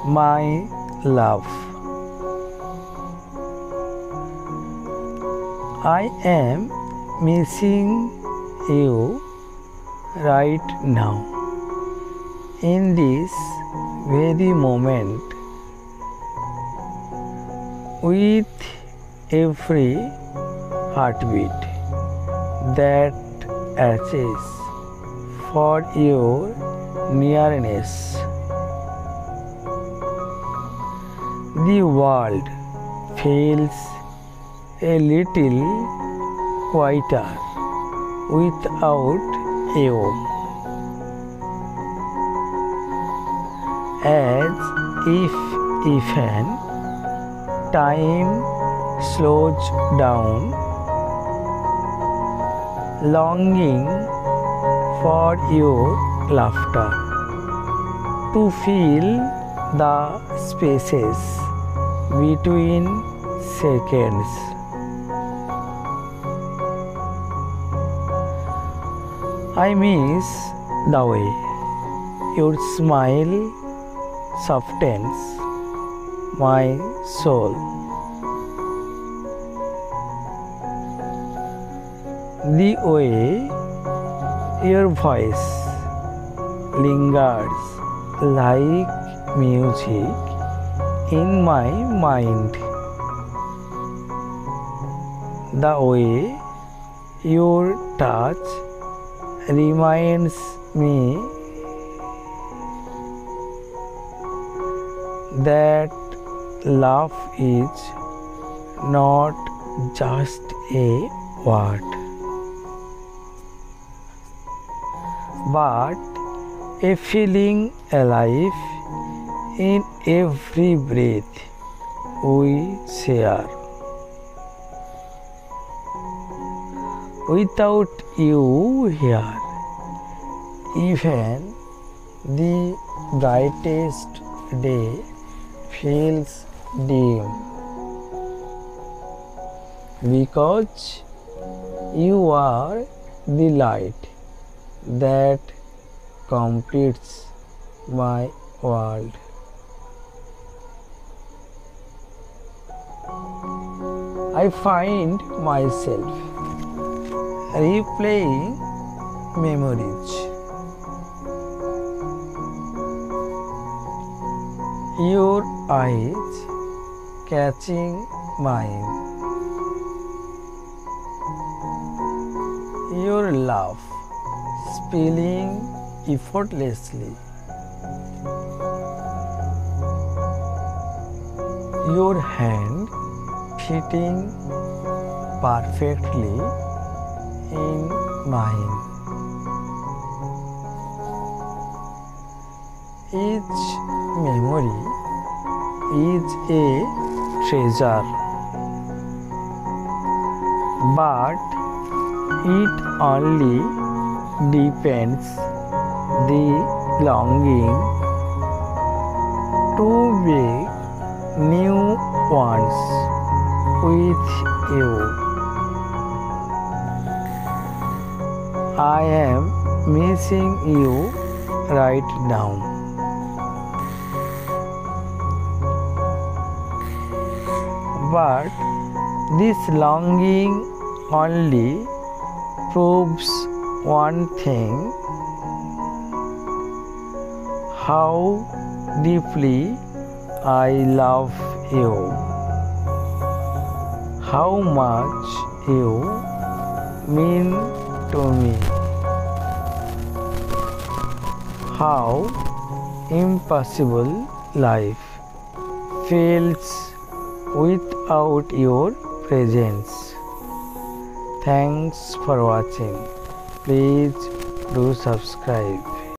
my love. I am missing you right now. In this very moment, with every heartbeat that asks for your nearness, the world feels a little quieter without you, as if even time slows down, longing for your laughter, to fill the spaces between seconds. I miss the way your smile softens my soul. The way your voice lingers like music in my mind. The way your touch reminds me that love is not just a word, but a feeling alive in every breath we share. Without you here, even the brightest day feels dim, because you are the light that completes my world. I find myself replaying memories, your eyes catching mine, your laugh spilling effortlessly, your hand fitting perfectly in mine. Each memory is a treasure, but it only deepens the longing to make new ones with you. I am missing you right now. But this longing only proves one thing: how deeply I love you, how much you mean to me, how impossible life feels without your presence. Thanks for watching. Please do subscribe.